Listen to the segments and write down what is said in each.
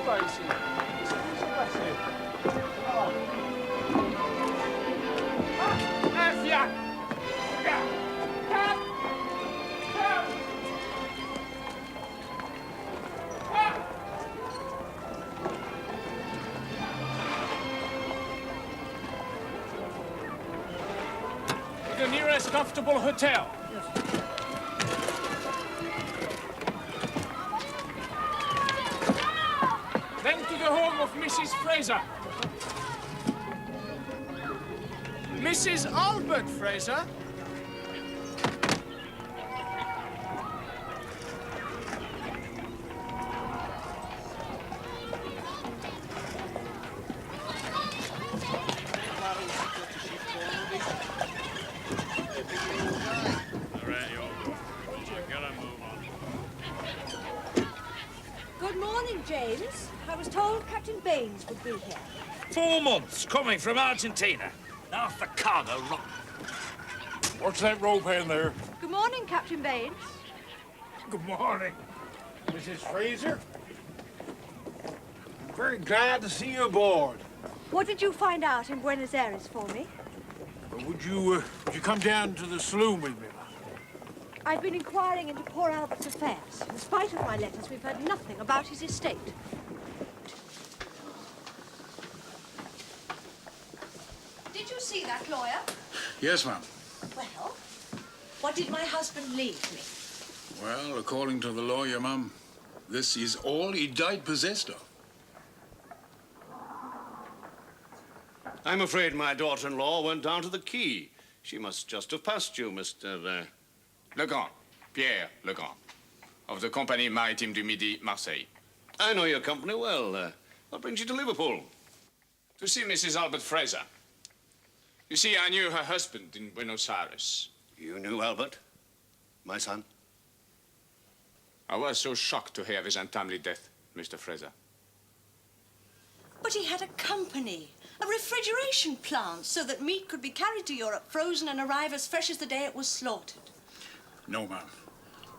pas ici. Qu'est-ce qui s'est passé? Ah. Ah, un Fiat! Regarde! Cap! Cap! Ah! The nearest comfortable hotel. Then to the home of Mrs. Fraser. Mrs. Albert Fraser? Good morning, James. I was told Captain Baines would be here. 4 months coming from Argentina. Half the cargo rotten. What's that rope in there? Good morning, Captain Baines. Good morning, Mrs. Fraser. I'm very glad to see you aboard. What did you find out in Buenos Aires for me? Would you come down to the saloon with me? I've been inquiring into poor Albert's affairs. In spite of my letters, we've heard nothing about his estate. Did you see that lawyer? Yes, ma'am. Well, what did my husband leave me? Well, according to the lawyer, ma'am, this is all he died possessed of. I'm afraid my daughter-in-law went down to the quay. She must just have passed you, Mr. Legrand, Pierre Legrand, of the Compagnie Maritime du Midi, Marseille. I know your company well. What brings you to Liverpool? To see Mrs. Albert Fraser. You see, I knew her husband in Buenos Aires. You knew Albert, my son? I was so shocked to hear of his untimely death, Mr. Fraser. But he had a company, a refrigeration plant, so that meat could be carried to Europe frozen and arrive as fresh as the day it was slaughtered. No, ma'am.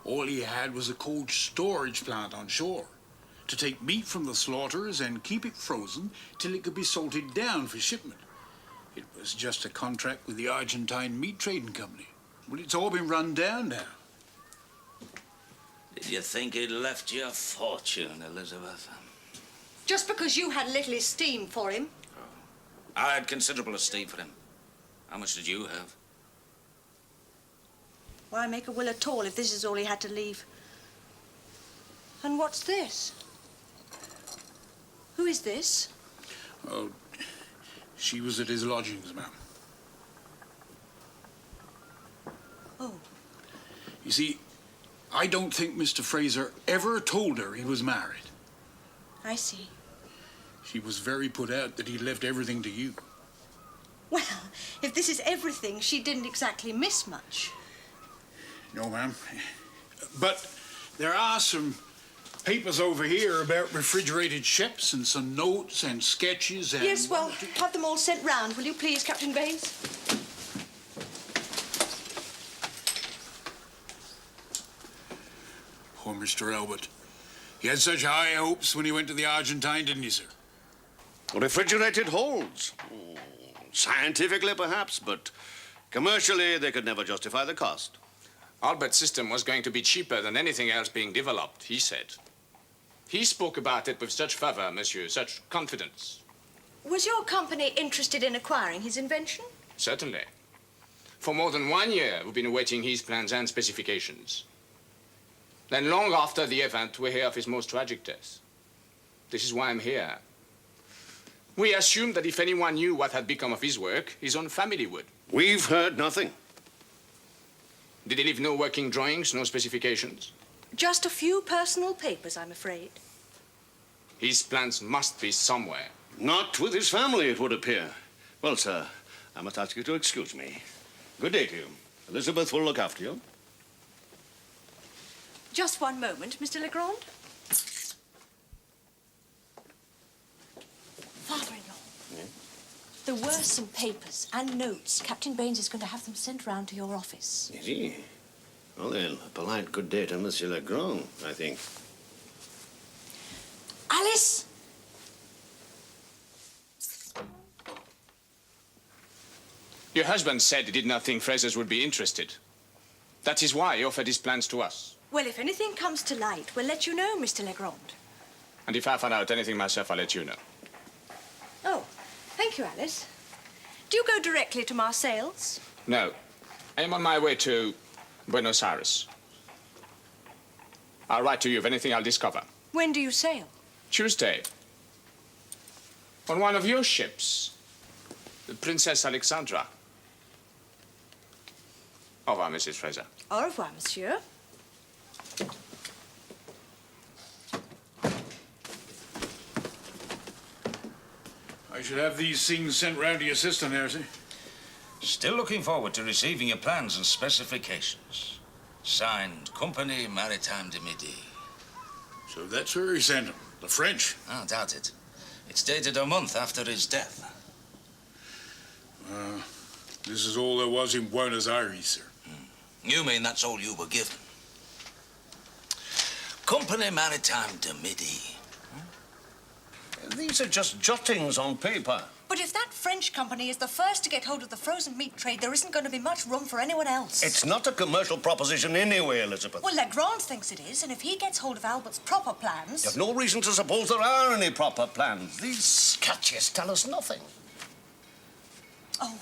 All he had was a cold storage plant on shore to take meat from the slaughterers and keep it frozen till it could be salted down for shipment. It was just a contract with the Argentine Meat Trading Company. Well, it's all been run down now. Did you think he'd left you a fortune, Elizabeth? Just because you had little esteem for him. I had considerable esteem for him. How much did you have? Why make a will at all if this is all he had to leave? And what's this? Who is this? Oh, she was at his lodgings, ma'am. Oh. You see, I don't think Mr. Fraser ever told her he was married. I see. She was very put out that he left everything to you. Well, if this is everything, she didn't exactly miss much. No, ma'am. But there are some papers over here about refrigerated ships and some notes and sketches and... Yes, well, have them all sent round, will you please, Captain Baines? Poor Mr. Albert. He had such high hopes when he went to the Argentine, didn't he, sir? Refrigerated holds. Scientifically, perhaps, but commercially, they could never justify the cost. Albert's system was going to be cheaper than anything else being developed, he said. He spoke about it with such fervor, monsieur, such confidence. Was your company interested in acquiring his invention? Certainly. For more than 1 year, we've been awaiting his plans and specifications. Then long after the event, we hear of his most tragic death. This is why I'm here. We assumed that if anyone knew what had become of his work, his own family would. We've heard nothing. Did he leave no working drawings, no specifications? Just a few personal papers, I'm afraid. His plans must be somewhere. Not with his family, it would appear. Well, sir, I must ask you to excuse me. Good day to you. Elizabeth will look after you. Just one moment, Mr. Legrand. Father-in-law, there were some papers and notes. Captain Baines is going to have them sent round to your office. Is he? Well, then, a polite good day to Monsieur Legrand, I think. Alice, Your husband said he did not think Fraser's would be interested. That is why he offered his plans to us. Well, if anything comes to light, we'll let you know, Mr. Legrand. And if I find out anything myself, I'll let you know. Oh, thank you, Alice. Do you go directly to Marseilles? No. I am on my way to Buenos Aires. I'll write to you of anything I'll discover. When do you sail? Tuesday. On one of your ships. The Princess Alexandra. Au revoir, Mrs. Fraser. Au revoir, monsieur. I should have these things sent round to your sister, Nancy. Still looking forward to receiving your plans and specifications. Signed, Compagnie Maritime de Midi. So that's where he sent them. The French. I doubt it. It's dated a month after his death. This is all there was in Buenos Aires, sir. You mean that's all you were given? Compagnie Maritime de Midi. These are just jottings on paper. But if that French company is the first to get hold of the frozen meat trade, there isn't going to be much room for anyone else. It's not a commercial proposition anyway, Elizabeth. Well, Legrand thinks it is, and if he gets hold of Albert's proper plans... You have no reason to suppose there are any proper plans. These sketches tell us nothing. Oh.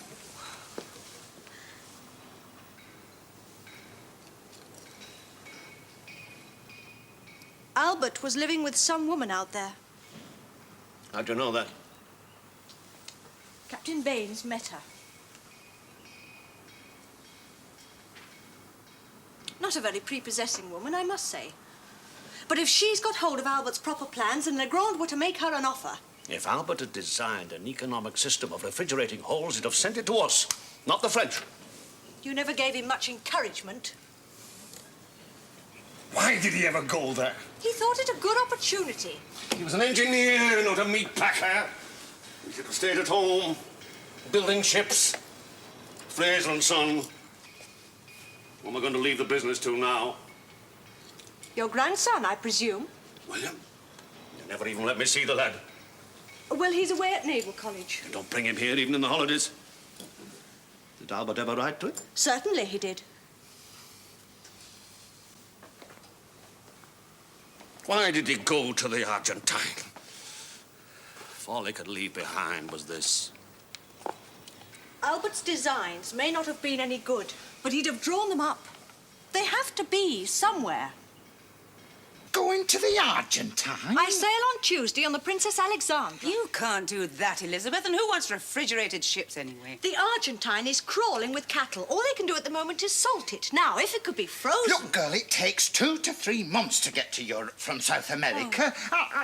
Albert was living with some woman out there. How'd you know that? Captain Baines met her. Not a very prepossessing woman, I must say. But if she's got hold of Albert's proper plans and Legrand were to make her an offer... If Albert had designed an economic system of refrigerating holes, he'd have sent it to us, not the French. You never gave him much encouragement. Why did he ever go there? He thought it a good opportunity. He was an engineer, not a meat packer. He should have stayed at home, building ships. Fraser and Son. Who am I going to leave the business to now? Your grandson, I presume. William? You never even let me see the lad. Well, he's away at Naval College. You don't bring him here even in the holidays. Did Albert ever write to him? Certainly he did. Why did he go to the Argentine? If all he could leave behind was this. Albert's designs may not have been any good, but he'd have drawn them up. They have to be somewhere. Going to the Argentine? I sail on Tuesday on the Princess Alexandra. You can't do that, Elizabeth. And who wants refrigerated ships anyway? The Argentine is crawling with cattle. All they can do at the moment is salt it. Now, if it could be frozen... Look, girl, it takes 2 to 3 months to get to Europe from South America.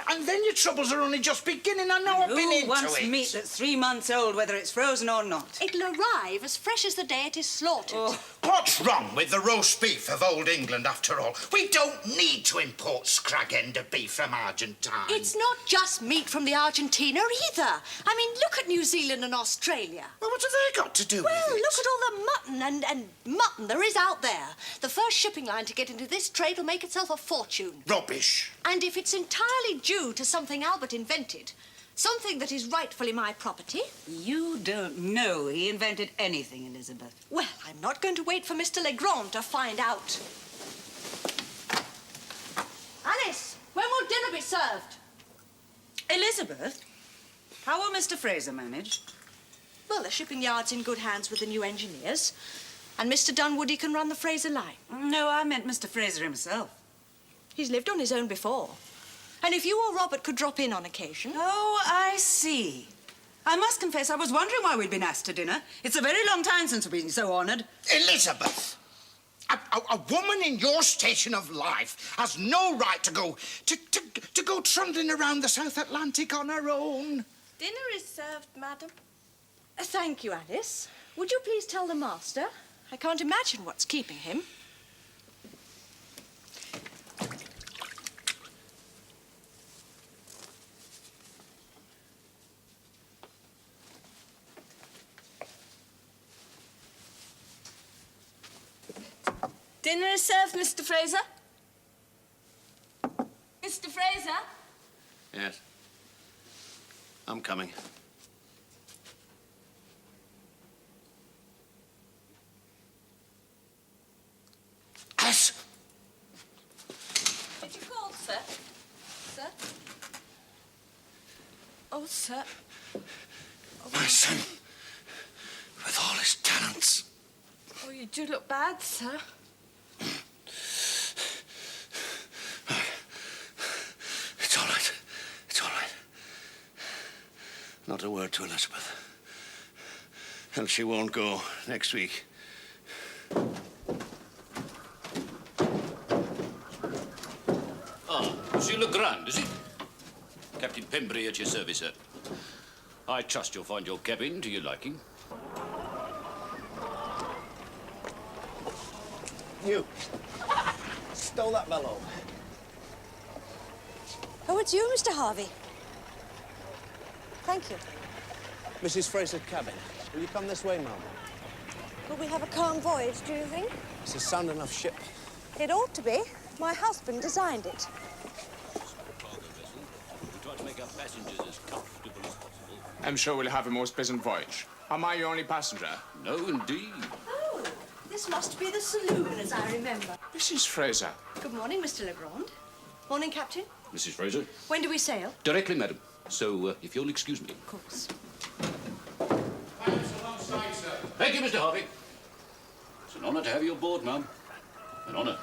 And then your troubles are only just beginning. I know I've been into it. Who wants meat that's 3 months old, whether it's frozen or not? It'll arrive as fresh as the day it is slaughtered. Oh. What's wrong with the roast beef of old England, after all? We don't need to import scrag end of beef from Argentine. It's not just meat from the Argentina either. I mean, look at New Zealand and Australia. Well, what have they got to do with it? Well, look at all the mutton and mutton there is out there. The first shipping line to get into this trade will make itself a fortune. Rubbish. And if it's entirely due to something Albert invented, something that is rightfully my property... You don't know he invented anything, Elizabeth. Well, I'm not going to wait for Mr. Legrand to find out. Alice, when will dinner be served? Elizabeth, how will Mr. Fraser manage? Well, the shipping yard's in good hands with the new engineers, and Mr. Dunwoody can run the Fraser line. No, I meant Mr. Fraser himself. He's lived on his own before. And if you or Robert could drop in on occasion... Oh, I see. I must confess I was wondering why we'd been asked to dinner. It's a very long time since we've been so honoured. Elizabeth! A woman in your station of life has no right to go trundling around the South Atlantic on her own. Dinner is served, madam. Thank you, Alice. Would you please tell the master? I can't imagine what's keeping him. Dinner is served, Mr. Fraser. Mr. Fraser? Yes. I'm coming. sir. Sir? Oh, sir. My son, with all his talents. Oh, you do look bad, sir. It's all right. It's all right. Not a word to Elizabeth. And she won't go next week. Ah, Monsieur Legrand, is it? Captain Pembury at your service, sir. I trust you'll find your cabin to your liking. You stole that mellow. Oh, it's you, Mr. Harvey. Thank you. Mrs. Fraser's cabin. Will you come this way, ma'am? Will we have a calm voyage, do you think? It's a sound enough ship. It ought to be. My husband designed it. Cargo vessel. We try to make our passengers as comfortable as possible. I'm sure we'll have a most pleasant voyage. Am I your only passenger? No, indeed. Oh, this must be the saloon, as I remember. Mrs. Fraser. Good morning, Mr. Legrand. Morning, Captain. Mrs. Fraser? When do we sail? Directly, madam. So, if you'll excuse me. Of course. Thanks alongside, sir. Thank you, Mr. Harvey. It's an honour to have you aboard, ma'am. An honour.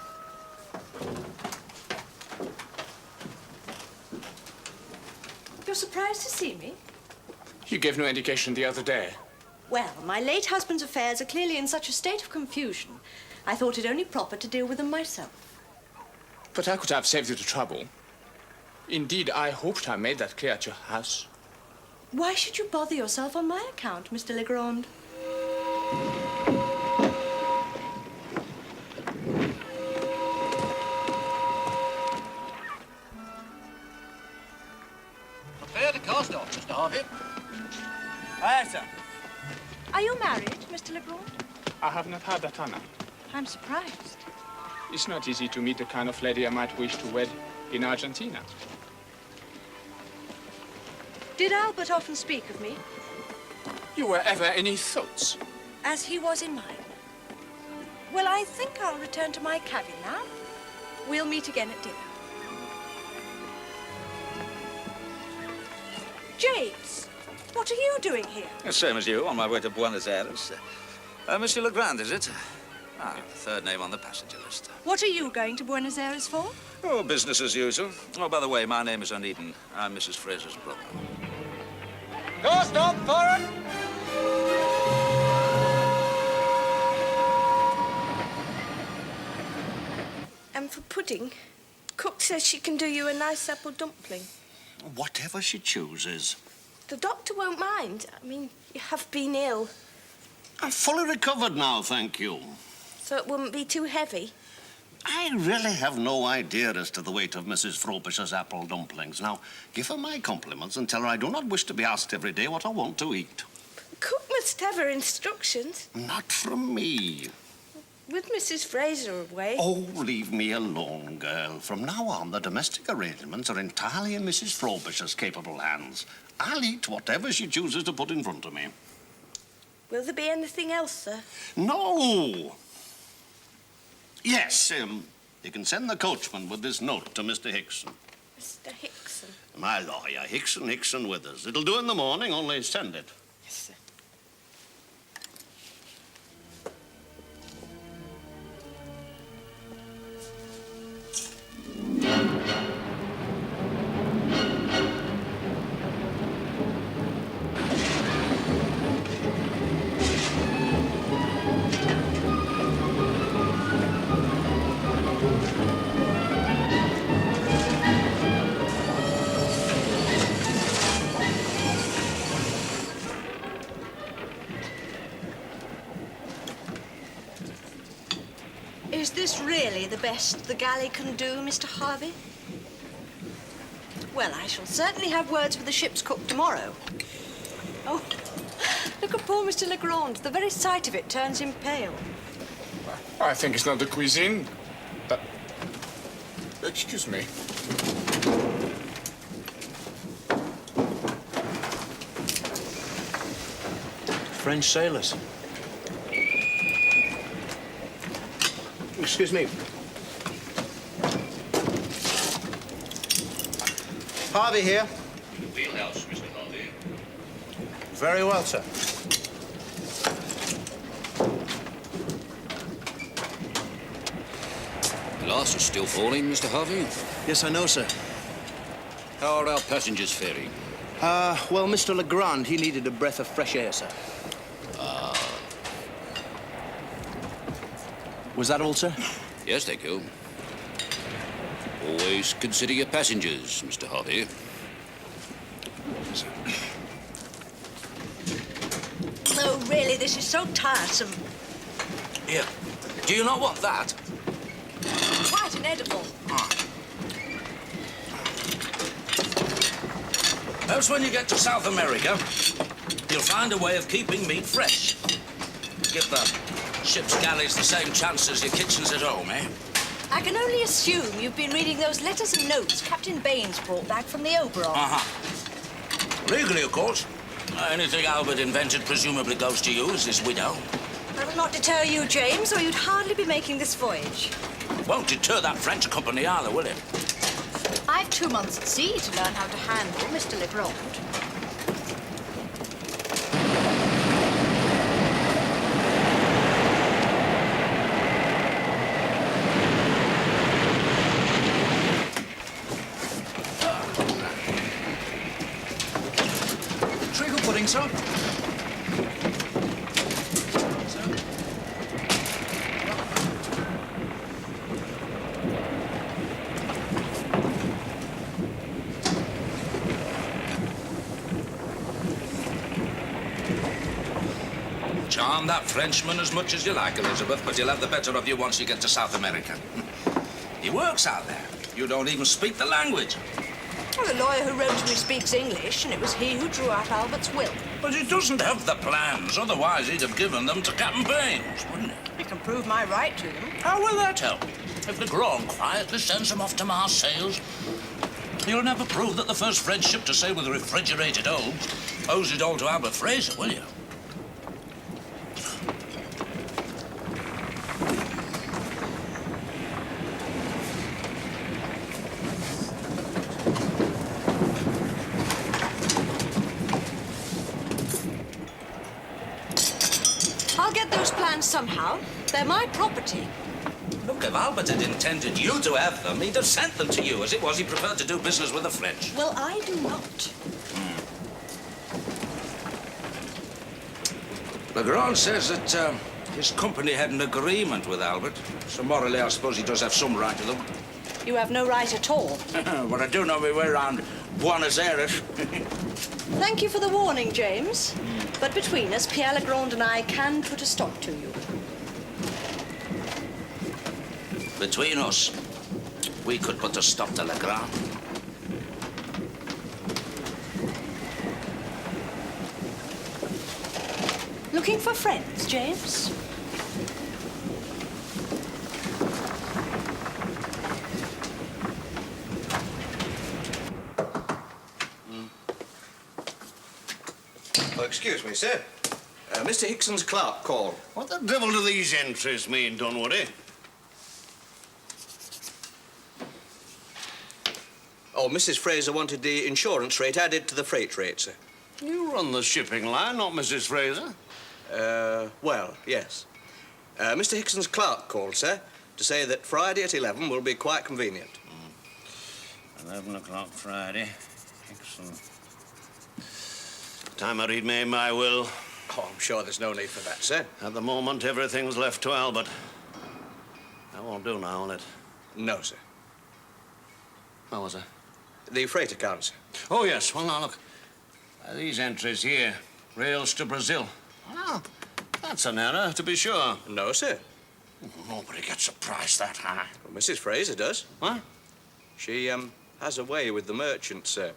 You're surprised to see me? You gave no indication the other day. Well, my late husband's affairs are clearly in such a state of confusion, I thought it only proper to deal with them myself. But I could have saved you the trouble. Indeed, I hoped I made that clear at your house. Why should you bother yourself on my account, Mr. Legrand? Prepare to cast off, Mr. Harvey. Aye, sir. Are you married, Mr. Legrand? I have not had that honor. I'm surprised. It's not easy to meet the kind of lady I might wish to wed in Argentina. Did Albert often speak of me? You were ever in his thoughts? As he was in mine. Well, I think I'll return to my cabin now. We'll meet again at dinner. James, what are you doing here? Same as you, on my way to Buenos Aires. Monsieur Legrand, is it? Ah, third name on the passenger list. What are you going to Buenos Aires for? Oh, business as usual. Oh, by the way, my name is Onedin. I'm Mrs. Fraser's brother. Go, stop, forward! And for pudding, Cook says she can do you a nice apple dumpling. Whatever she chooses. The doctor won't mind. I mean, you have been ill, I'm fully recovered now, thank you. so it wouldn't be too heavy. I really have no idea as to the weight of Mrs. Fropisher's apple dumplings. Now, give her my compliments and tell her I do not wish to be asked every day what I want to eat. Cook must have her instructions. Not from me. With Mrs. Fraser away. Oh, leave me alone, girl. From now on, the domestic arrangements are entirely in Mrs. Frobisher's capable hands. I'll eat whatever she chooses to put in front of me. Will there be anything else, sir? No. Yes, you can send the coachman with this note to Mr. Hickson. Mr. Hickson. My lawyer, Hickson Withers. It'll do in the morning, only send it. Yes, sir. Is this really the best the galley can do, Mr. Harvey? Well, I shall certainly have words with the ship's cook tomorrow. Oh, look at poor Mr. Legrand. The very sight of it turns him pale. I think it's not the cuisine. But... Excuse me. French sailors. Excuse me. Harvey here. Wheelhouse, Mr. Harvey. Very well, sir. Glass is still falling, Mr. Harvey. Yes, I know, sir. How are our passengers faring? Well, Mr. Legrand, he needed a breath of fresh air, sir. Was that all, sir? Yes, thank you. Always consider your passengers, Mr. Harvey. Oh, really, this is so tiresome. Here. Do you not want that? Quite inedible. Perhaps when you get to South America, you'll find a way of keeping meat fresh. Give the ship's galleys the same chance as your kitchens at home, eh? I can only assume you've been reading those letters and notes Captain Baines brought back from the Oberon. Legally, of course. Anything Albert invented presumably goes to you as his widow. That will not deter you, James, or you'd hardly be making this voyage. Won't deter that French company either, will it? I've 2 months at sea to learn how to handle Mr. Legrand. Treacle pudding, sir. Charm that Frenchman as much as you like, Elizabeth, but he'll have the better of you once you get to South America. He works out there. You don't even speak the language. Well, the lawyer who wrote to me speaks English, and it was he who drew out Albert's will. But he doesn't have the plans, otherwise he'd have given them to Captain Baines, wouldn't he? You can prove my right to them. How will that help? If Legrand quietly sends them off to Marseilles, you'll never prove that the first French ship to sail with refrigerated holds owes it all to Albert Fraser, will you? I'll get those plans somehow. They're my property. Look, if Albert had intended you to have them, he'd have sent them to you. As it was, he preferred to do business with the French. Well, I do not. Legrand says that his company had an agreement with Albert. So morally, I suppose he does have some right to them. You have no right at all. But I do know my way around Buenos Aires. Thank you for the warning, James. But between us, Pierre Legrand and I can put a stop to you. Between us, we could put a stop to Legrand. Looking for friends, James? Oh, excuse me, sir. Mr. Hickson's clerk called. What the devil do these entries mean, Dunwoody? Oh, Mrs. Fraser wanted the insurance rate added to the freight rate, sir. You run the shipping line, not Mrs. Fraser. Well, yes. Mr. Hickson's clerk called, sir, to say that Friday at 11 will be quite convenient. 11 o'clock Friday. Excellent. Time I read me my will. Oh, I'm sure there's no need for that, sir. At the moment, everything's left to Albert. That won't do now, will it? No, sir. What was it? The freight account, sir. Oh, yes. Well, now, look. These entries here. Rails to Brazil. Ah, that's an error, to be sure. No, sir. Nobody gets a price that high. Well, Mrs. Fraser does. What? She, has a way with the merchants, sir.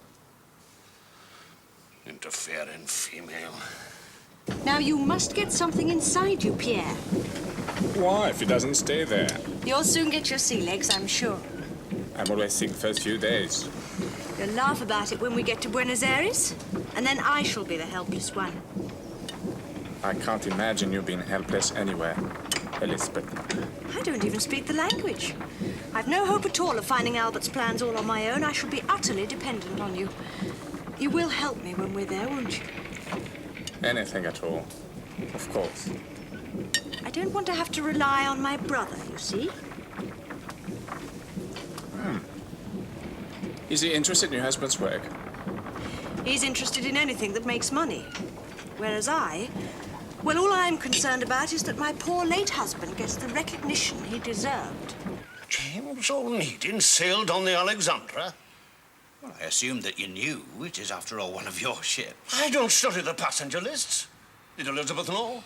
Interfering female. Now, you must get something inside you, Pierre. Why, if he doesn't stay there? You'll soon get your sea legs, I'm sure. I'm always sick first few days. You'll laugh about it when we get to Buenos Aires, and then I shall be the helpless one. I can't imagine you being helpless anywhere, Elizabeth. I don't even speak the language. I I've no hope at all of finding Albert's plans all on my own. I shall be utterly dependent on you. You will help me when we're there, won't you? Anything at all. Of course. I don't want to have to rely on my brother, you see. Is he interested in your husband's work? He's interested in anything that makes money. Whereas well, all I'm concerned about is that my poor late husband gets the recognition he deserved. James Onedin sailed on the Alexandra? Well, I assumed that you knew. It is, after all, one of your ships. I don't study the passenger lists. Did Elizabeth know?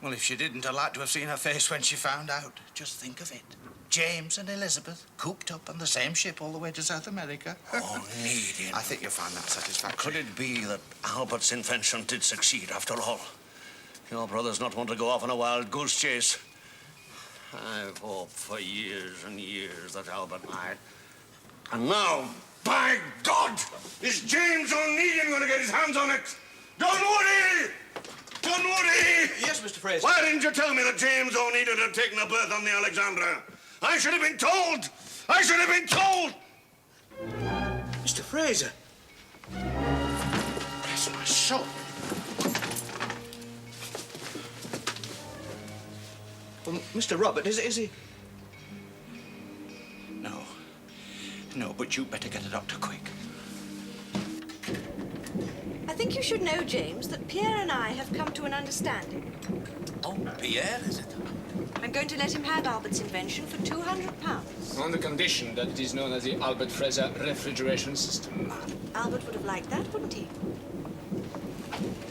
Well, if she didn't, I'd like to have seen her face when she found out. Just think of it. James and Elizabeth cooped up on the same ship all the way to South America. Onedin. I think you'll find that satisfactory. Could it be that Albert's invention did succeed after all? Your brother's not one to go off on a wild goose chase. I've hoped for years and years that Albert might. And now, by God, is James Onedin going to get his hands on it? Dunwoody! Dunwoody! Yes, Mr. Fraser. Why didn't you tell me that James Onedin had taken a berth on the Alexandra? I should have been told! I should have been told! Mr. Fraser. Bless my soul. Well, Mr. Robert, is he? No. No, but you better get a doctor quick. I think you should know, James, that Pierre and I have come to an understanding. Oh, Pierre, is it? I'm going to let him have Albert's invention for £200. On the condition that it is known as the Albert Fraser refrigeration system. Albert would have liked that, wouldn't he?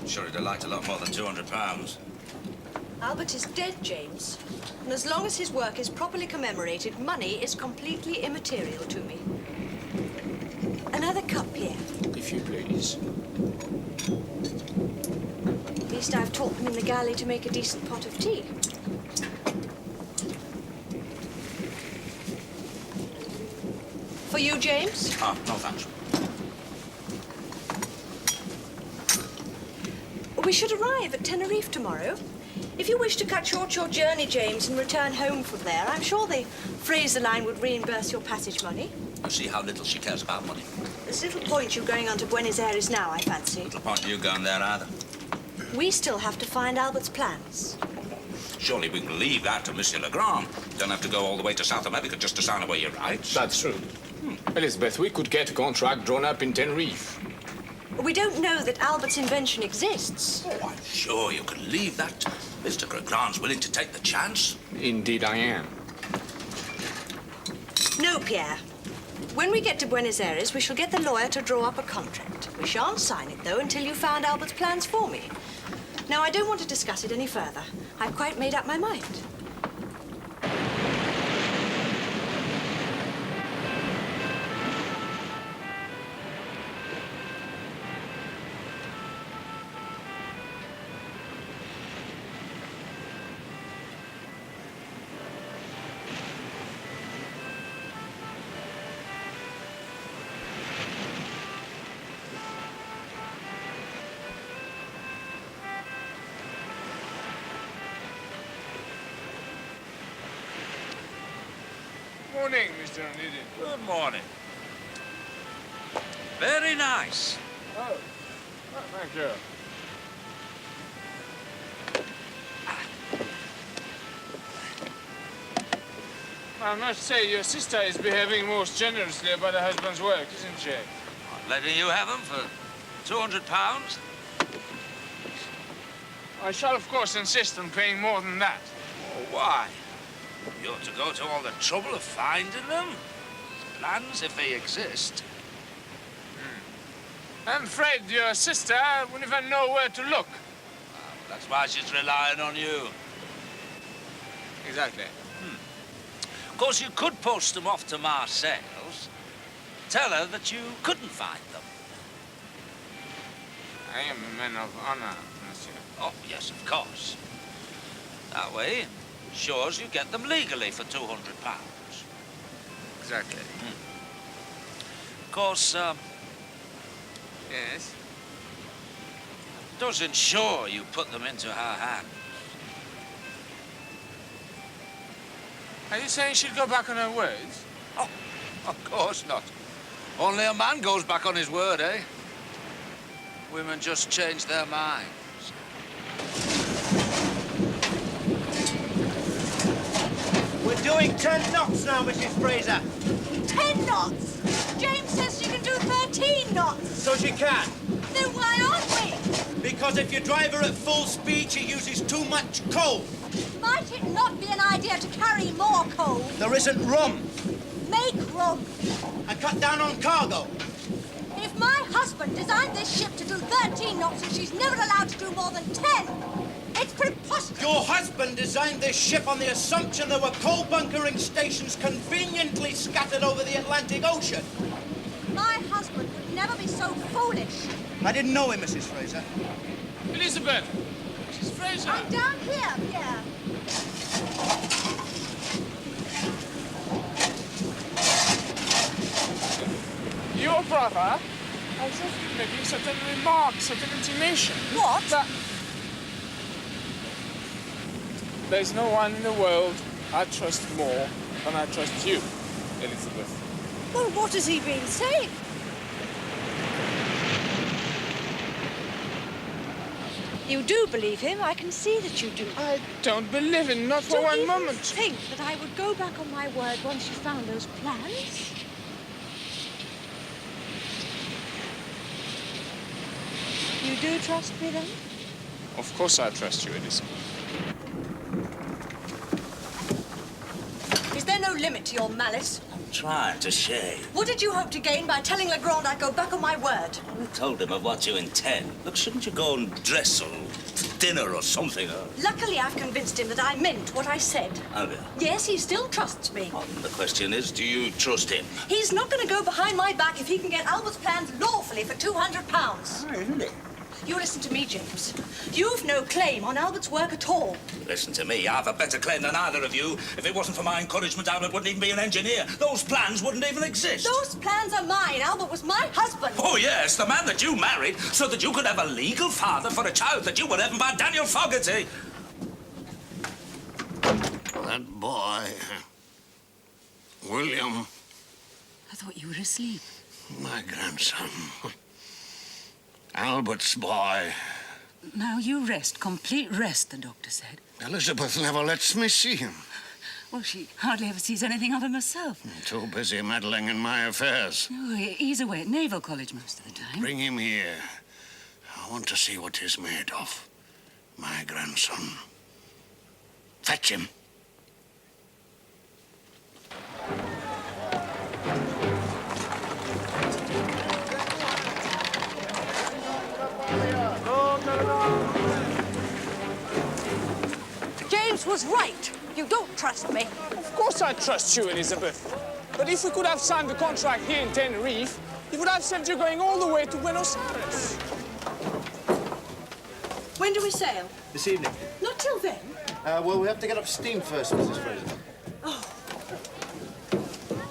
Sure, he'd have liked a lot more than £200. Albert is dead, James. And as long as his work is properly commemorated, money is completely immaterial to me. Another cup, Pierre. If you please. At least I've taught them in the galley to make a decent pot of tea. For you, James? Ah, no thanks. We should arrive at Tenerife tomorrow. If you wish to cut short your journey, James, and return home from there, I'm sure the Fraser line would reimburse your passage money. I see how little she cares about money. There's little point you going on to Buenos Aires now, I fancy. Little point you going there either. We still have to find Albert's plans. Surely we can leave that to Monsieur Legrand. Don't have to go all the way to South America just to sign away your rights. That's true. Elizabeth, we could get a contract drawn up in Tenerife. We don't know that Albert's invention exists. Oh, I'm sure you can leave that. Mr. Legrand's willing to take the chance. Indeed, I am. No, Pierre. When we get to Buenos Aires, we shall get the lawyer to draw up a contract. We shan't sign it, though, until you've found Albert's plans for me. Now, I don't want to discuss it any further. I've quite made up my mind. Morning, Mr. Onedin. Good morning. Very nice. Oh, thank you. I must say, your sister is behaving most generously about her husband's work, isn't she? I'm letting you have them for £200. I shall, of course, insist on paying more than that. Oh, why? You ought to go to all the trouble of finding them. Plans, if they exist. I'm afraid your sister wouldn't even know where to look. That's why she's relying on you. Exactly. Of course, you could post them off to Marseilles. Tell her that you couldn't find them. I am a man of honor, monsieur. Oh, yes, of course. That way, ensures you get them legally for £200. Exactly. Of course, Yes? does ensure you put them into her hands. Are you saying she'd go back on her words? Oh, of course not. Only a man goes back on his word, eh? Women just change their minds. We're doing 10 knots now, Mrs. Fraser. 10 knots? James says she can do 13 knots. So she can. Then why aren't we? Because if you drive her at full speed, she uses too much coal. Might it not be an idea to carry more coal? There isn't room. Make room. And cut down on cargo. If my husband designed this ship to do 13 knots and she's never allowed to do more than 10, it's preposterous. Your husband designed this ship on the assumption there were coal bunkering stations conveniently scattered over the Atlantic Ocean. My husband would never be so foolish. I didn't know him, Mrs. Fraser. Elizabeth! Mrs. Fraser! I'm down here, Pierre. Your brother has just been making certain remarks, certain intimation. What? That there's no one in the world I trust more than I trust you, Elizabeth. Well, what has he been saying? You do believe him. I can see that you do. I don't believe in not for one moment. Think that I would go back on my word once you found those plans? You do trust me then? Of course I trust you, Elizabeth. Is there no limit to your malice? I'm trying to shave. What did you hope to gain by telling Legrand I'd go back on my word? I told him of what you intend. Look, shouldn't you go and dress or dinner or something? Luckily, I've convinced him that I meant what I said. Have you? Yes, he still trusts me. Well, the question is, do you trust him? He's not going to go behind my back if he can get Albert's plans lawfully for £200. Oh, isn't it? You listen to me, James. You've no claim on Albert's work at all. Listen to me. I've a better claim than either of you. If it wasn't for my encouragement, Albert wouldn't even be an engineer. Those plans wouldn't even exist. Those plans are mine. Albert was my husband. Oh, yes, the man that you married so that you could have a legal father for a child that you were having by Daniel Fogarty. That boy, William, I thought you were asleep. my grandson. Albert's boy. Now you rest, complete rest, the doctor said. Elizabeth never lets me see him. Well, she hardly ever sees anything of him herself. Too busy meddling in my affairs. Oh, he's away at Naval College most of the time. Bring him here. I want to see what he's made of. My grandson. Fetch him. James was right. You don't trust me. Of course I trust you, Elizabeth. But if we could have signed the contract here in Tenerife, he would have sent you going all the way to Buenos Aires. When do we sail? This evening. Not till then. Well, we have to get up steam first, Mrs. Fraser. Oh.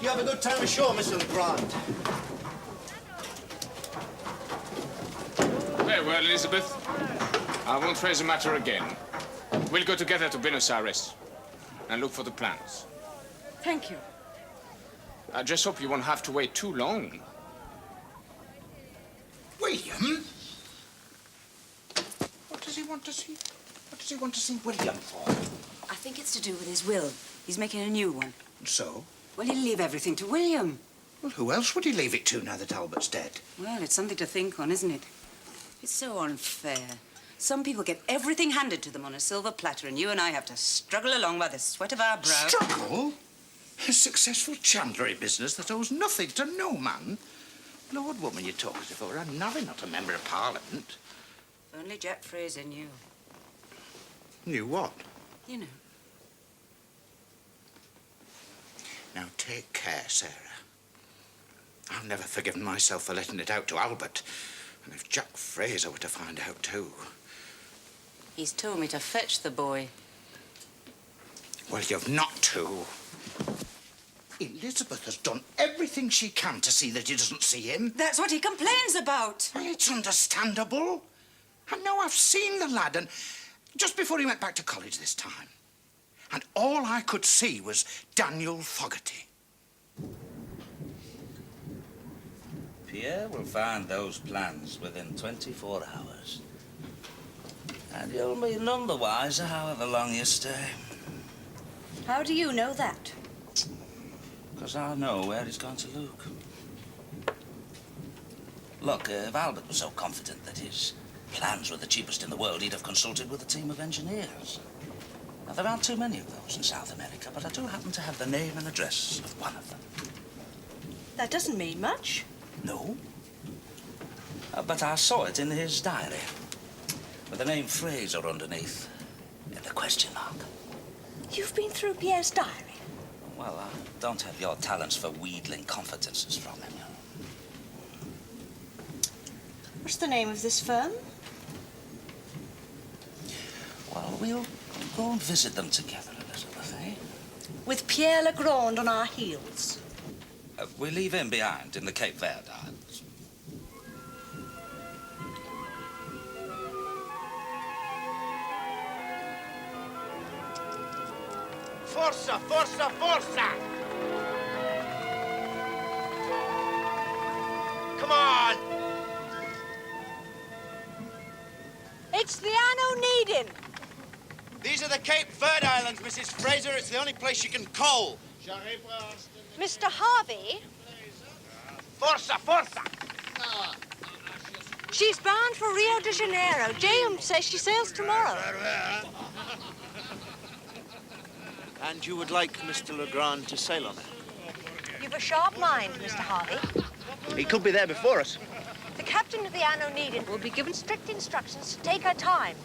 You have a good time ashore, Mr. Legrand. Very well, Elizabeth. I won't raise the matter again. We'll go together to Buenos Aires and look for the plans. Thank you. I just hope you won't have to wait too long. William? What does he want to see? What does he want to see William for? I think it's to do with his will. He's making a new one. So? Well, he'll leave everything to William. Well, who else would he leave it to now that Albert's dead? Well, it's something to think on, isn't it? It's so unfair. Some people get everything handed to them on a silver platter, and you and I have to struggle along by the sweat of our brow. Struggle? A successful chandlery business that owes nothing to no man. Lord, woman, you talk as if I were a navvy, not a member of Parliament. If only Jack Fraser knew. Knew what? You know. Now, take care, Sarah. I've never forgiven myself for letting it out to Albert. And if Jack Fraser were to find out, too... He's told me to fetch the boy. Well, you've not to. Elizabeth has done everything she can to see that he doesn't see him. That's what he complains about. Well, it's understandable. And now I've seen the lad, and just before he went back to college this time. and all I could see was Daniel Fogarty. Pierre will find those plans within 24 hours. And you'll be none the wiser however long you stay. How do you know that? Because I know where he's going to look. Look, if Albert was so confident that his plans were the cheapest in the world, he'd have consulted with a team of engineers. Now, there aren't too many of those in South America, but I do happen to have the name and address of one of them. That doesn't mean much. No. But I saw it in his diary, with the name Fraser underneath, and a question mark. You've been through Pierre's diary? Well, I don't have your talents for wheedling confidences from him. What's the name of this firm? Well, we'll go and visit them together, Elizabeth, eh? With Pierre Legrand on our heels. We leave him behind in the Cape Verde Islands. Forza, forza, forza! Come on! It's the Onedin. These are the Cape Verde Islands, Mrs. Fraser. It's the only place you can coal. Mr. Harvey? Forza, forza! She's bound for Rio de Janeiro. James says she sails tomorrow. And you would like Mr. Legrand to sail on it? You've a sharp mind, Mr. Harvey. He could be there before us. The captain of the Onedin will be given strict instructions to take her time.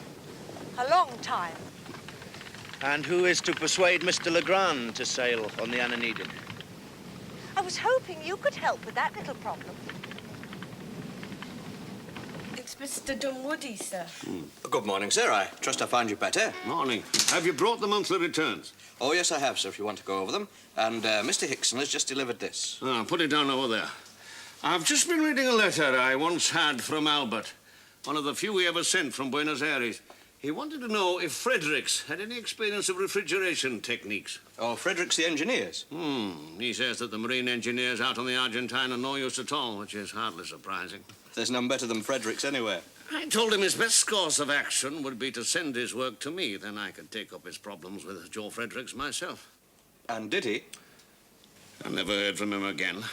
A long time. And who is to persuade Mr. Legrand to sail on the Onedin? I was hoping you could help with that little problem. It's Mr. Dunwoody, sir. Good morning, sir. I trust I find you better. Morning. Have you brought the monthly returns? Oh, yes, I have, sir, if you want to go over them. And Mr. Hickson has just delivered this. Ah, put it down over there. I've just been reading a letter I once had from Albert, one of the few he ever sent from Buenos Aires. He wanted to know if Fredericks had any experience of refrigeration techniques. Oh, Fredericks the engineers? He says that the marine engineers out on the Argentine are no use at all, which is hardly surprising. There's none better than Fredericks anywhere. I told him his best course of action would be to send his work to me. Then I could take up his problems with Joe Fredericks myself. And did he? I never heard from him again,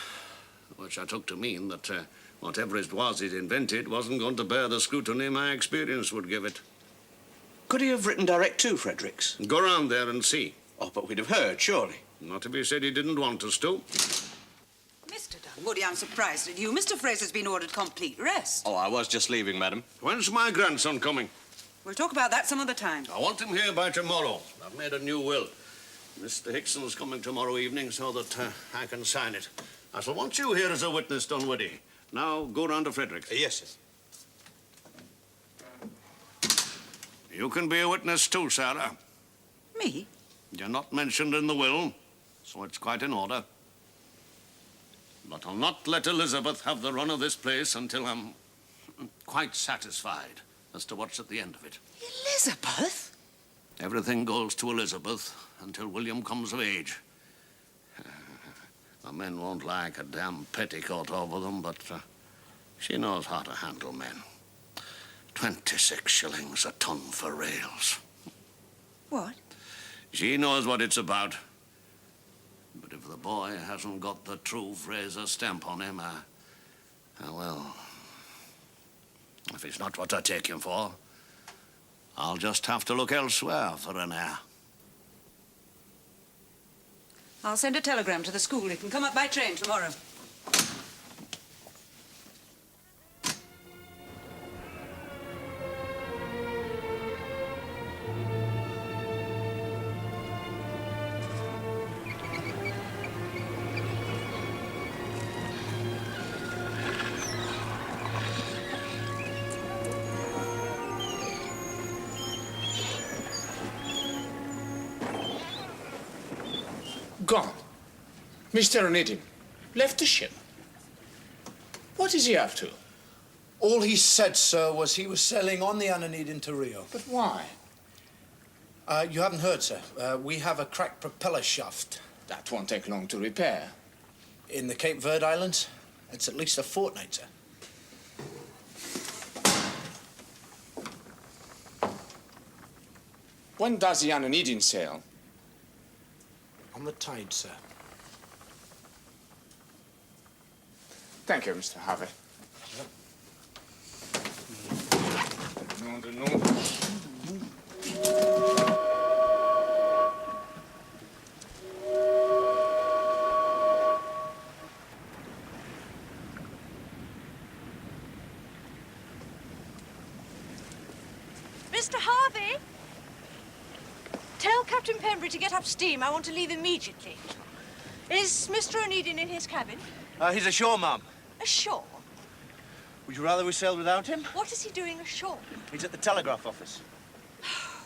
which I took to mean that whatever it was he'd invented wasn't going to bear the scrutiny my experience would give it. Could he have written direct to Fredericks? Go round there and see. Oh, but we'd have heard, surely. Not if he said he didn't want us to. Mr. Dunwoody, I'm surprised at you. Mr. Fraser's been ordered complete rest. Oh, I was just leaving, madam. When's my grandson coming? We'll talk about that some other time. I want him here by tomorrow. I've made a new will. Mr. Hickson's coming tomorrow evening so that I can sign it. I shall want you here as a witness, Dunwoody. Now, go round to Frederick. Yes, sir. You can be a witness too, Sarah. Me? You're not mentioned in the will, so it's quite in order. But I'll not let Elizabeth have the run of this place until I'm quite satisfied as to what's at the end of it. Elizabeth? Everything goes to Elizabeth until William comes of age. The men won't like a damn petticoat over them, but she knows how to handle men. 26 shillings a ton for rails. What? She knows what it's about. But if the boy hasn't got the true Fraser stamp on him, well, if it's not what I take him for, I'll just have to look elsewhere for an heir. I'll send a telegram to the school. You can come up by train tomorrow. Gone. Mr. Onedin left the ship. What is he up to? All he said, sir, was he was sailing on the Onedin to Rio. But why? You haven't heard, sir. We have a cracked propeller shaft. That won't take long to repair. In the Cape Verde Islands? It's at least a fortnight, sir. When does the Onedin sail? On the tide, sir. Thank you, Mr. Harvey. Mr. Harvey! Tell Captain Pembury to get up steam. I want to leave immediately. Is Mr. Onedin in his cabin? He's ashore, Mum. Ashore? Would you rather we sailed without him? What is he doing ashore? He's at the telegraph office.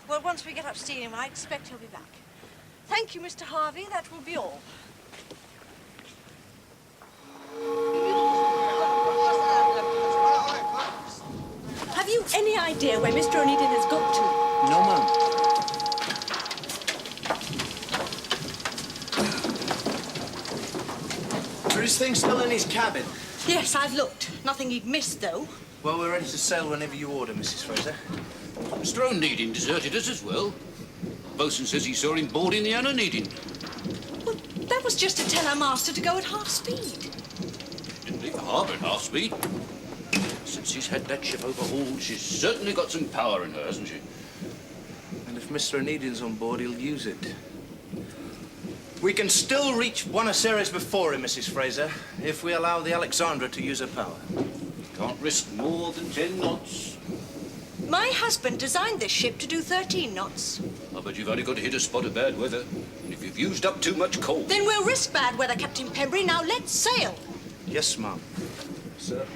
Well, once we get up steam, I expect he'll be back. Thank you, Mr. Harvey. That will be all. Have you any idea where Mr. Onedin has got to? No, Mum. Are his things still in his cabin? Yes, I've looked. Nothing he'd missed, though. Well, we're ready to sail whenever you order, Mrs. Fraser. Mr. Onedin deserted us as well. Bosun says he saw him boarding the Onedin. Well, that was just to tell our master to go at half speed. Didn't leave the harbour at half speed. Since she's had that ship overhauled, she's certainly got some power in her, hasn't she? And if Mr. Onedin's on board, he'll use it. We can still reach Buenos Aires before him, Mrs. Fraser, if we allow the Alexandra to use her power. Can't risk more than 10 knots. My husband designed this ship to do 13 knots. Oh, but you've only got to hit a spot of bad weather. And if you've used up too much coal... Then we'll risk bad weather, Captain Pembury. Now let's sail. Yes, ma'am. Sir.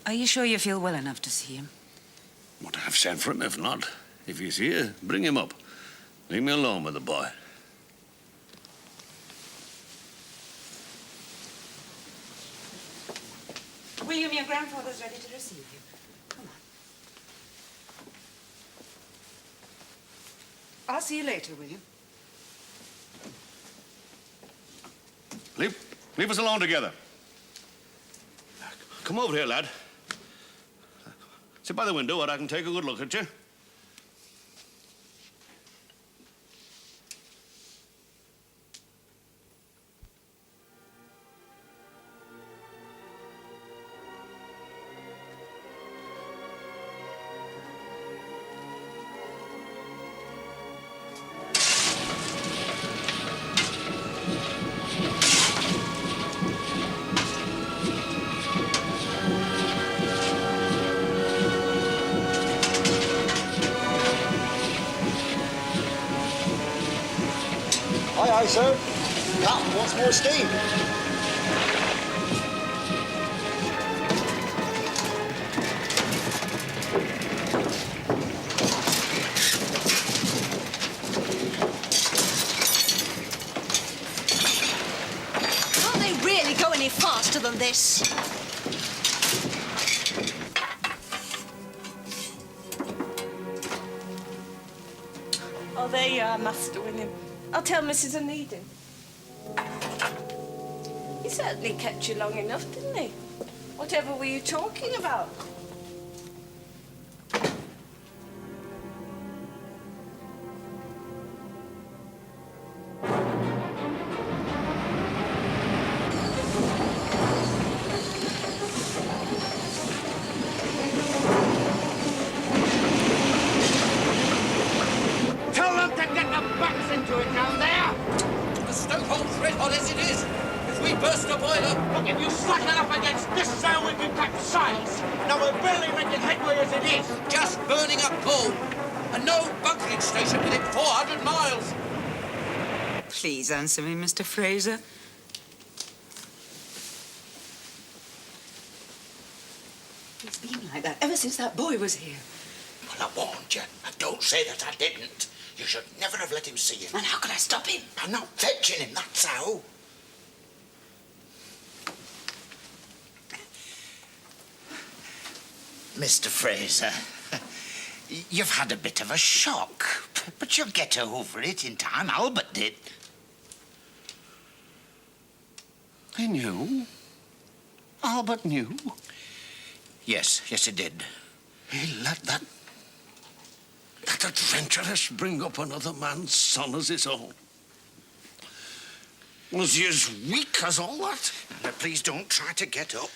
Are you sure you feel well enough to see him? What I've sent for him, if not. If he's here, bring him up. Leave me alone with the boy. William, your grandfather's ready to receive you. Come on. I'll see you later, William. Leave us alone together. Come over here, lad. Sit by the window where I can take a good look at you. Aye, aye, sir. Captain wants more steam. Can't they really go any faster than this? Oh, there you are, Master William. I'll tell Mrs. Onedin. He certainly kept you long enough, didn't he? Whatever were you talking about? Tell them to get their backs into it down there! The stokehold's red hot as it is. If we burst a boiler... Look, if you slacken up against this sail, we can capsize. Now, we're barely making headway as it is. Just burning up coal. And no bunkering station within 400 miles. Please answer me, Mr. Fraser. He's been like that ever since that boy was here. Well, I warned you. Don't say that I didn't. You should never have let him see him. And how could I stop him? I'm not fetching him, that's how. Mr. Fraser, you've had a bit of a shock, but you'll get over it in time. Albert did. He knew? Albert knew? Yes, he did. He let that adventuress bring up another man's son as his own. Was he as weak as all that? Now, please don't try to get up.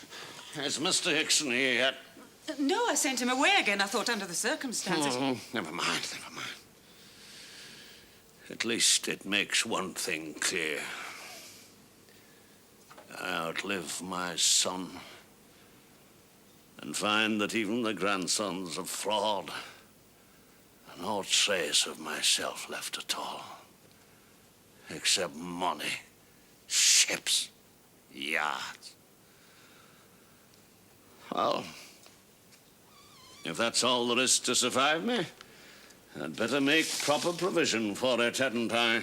Is Mr. Hickson here yet? No, I sent him away again, I thought, under the circumstances. Oh, never mind. At least it makes one thing clear. I outlive my son and find that even the grandsons of fraud, no trace of myself left at all, except money, ships, yachts. Well, if that's all there is to survive me, I'd better make proper provision for it, hadn't I?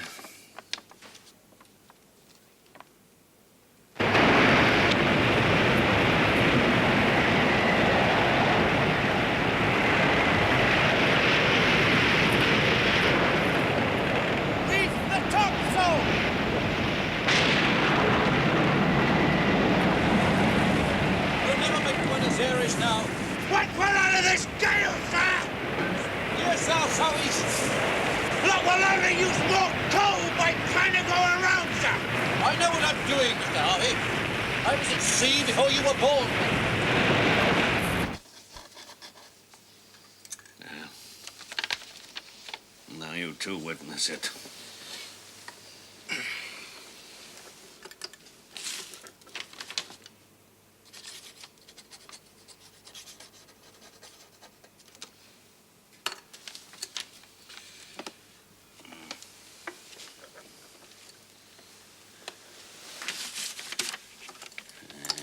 Now you two witness it.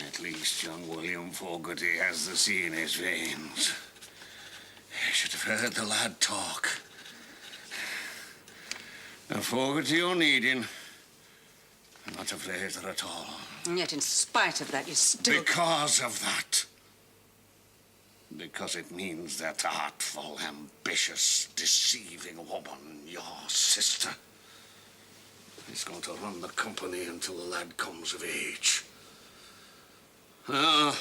At least young William Fogarty has the sea in his veins. You should have heard the lad talk. A Fogarty Onedin, not a Fraser at all. And yet, in spite of that, you still... Because of that. Because it means that artful, ambitious, deceiving woman, your sister, is going to run the company until the lad comes of age. Ah,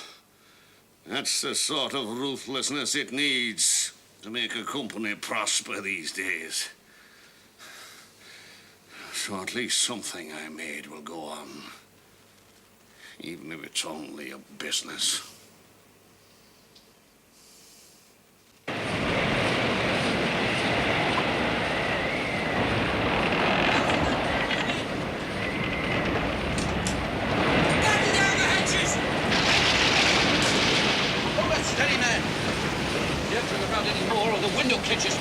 that's the sort of ruthlessness it needs to make a company prosper these days. So at least something I made will go on, even if it's only a business.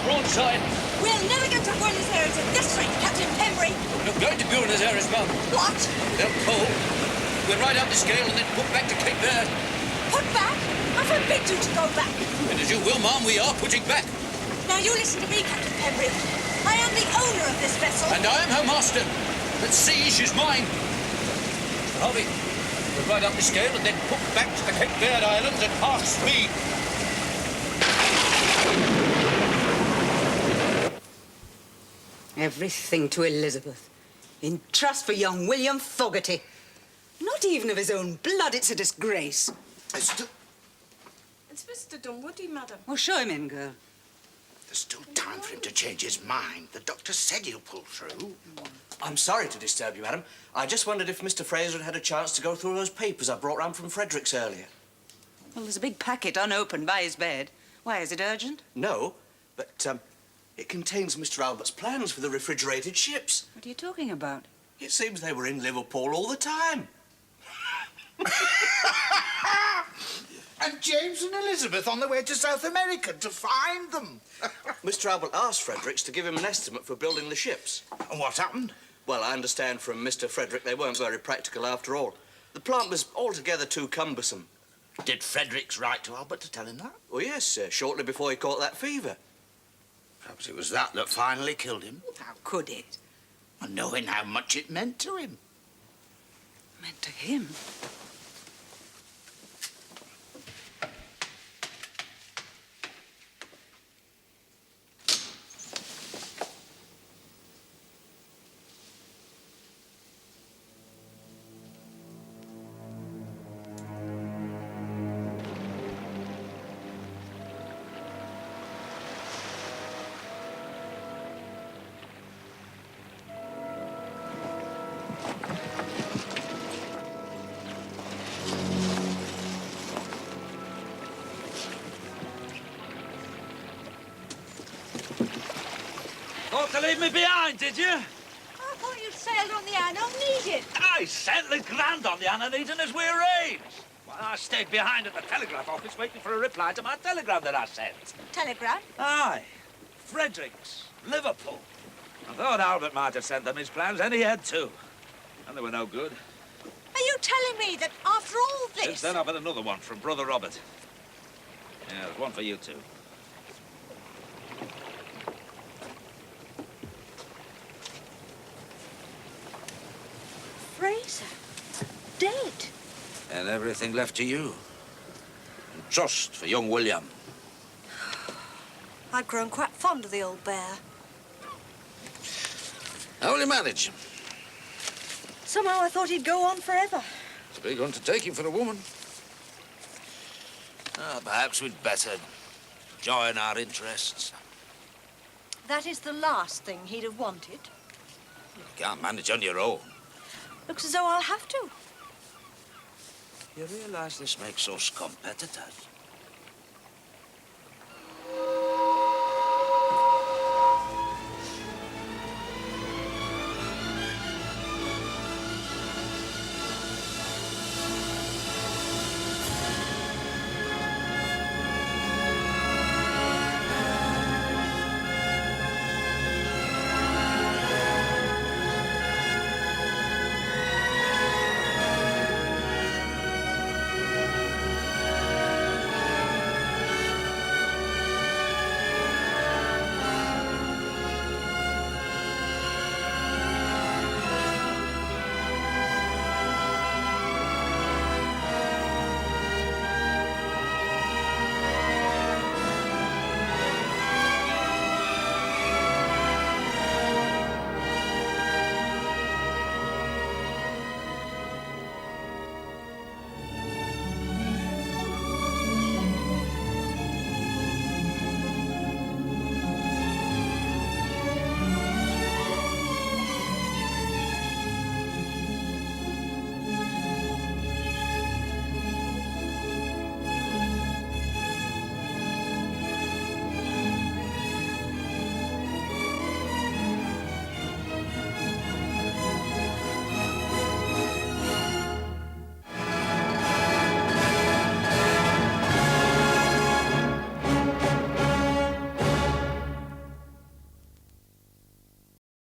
Broadside. We'll never get to Buenos Aires at this rate, Captain Pembry. We're not going to Buenos Aires, Mum. What? Without coal. We'll ride up the scale and then put back to Cape Verde. Put back? I forbid you to go back. And as you will, Mum, we are putting back. Now you listen to me, Captain Pembry. I am the owner of this vessel. And I am her master. At sea, she's mine. Harvey, we'll ride up the scale and then put back to the Cape Verde Islands at half speed. Everything to Elizabeth. In trust for young William Fogarty. Not even of his own blood, it's a disgrace. It's Mr. Dunwoody, madam. Well, show him in, girl. There's still time for him to change his mind. The doctor said he'll pull through. I'm sorry to disturb you, madam. I just wondered if Mr. Fraser had had a chance to go through those papers I brought round from Fredericks earlier. Well, there's a big packet unopened by his bed. Why, is it urgent? No, but, it contains Mr. Albert's plans for the refrigerated ships. What are you talking about? It seems they were in Liverpool all the time. And James and Elizabeth on their way to South America to find them. Mr. Albert asked Fredericks to give him an estimate for building the ships. And what happened? Well, I understand from Mr. Frederick they weren't very practical after all. The plant was altogether too cumbersome. Did Fredericks write to Albert to tell him that? Well, yes, shortly before he caught that fever. Perhaps it was that finally killed him. How could it? Well, knowing how much it meant to him. Meant to him? Thought to leave me behind, did you? I thought you sailed on the Onedin. I sent Legrand on the Onedin as we arranged. Well, I stayed behind at the telegraph office waiting for a reply to my telegram that I sent. Telegram? Aye. Fredericks, Liverpool. I thought Albert might have sent them his plans, and he had too. And they were no good. Are you telling me that after all this... Since then, I've had another one from Brother Robert. Yeah, there's one for you too. Fraser, dead. And everything left to you. And trust for young William. I'd grown quite fond of the old bear. How will you manage? Somehow I thought he'd go on forever. It's a big undertaking for a woman. Perhaps we'd better join our interests. That is the last thing he'd have wanted. You can't manage on your own. Looks as though I'll have to. You realize this makes us competitors?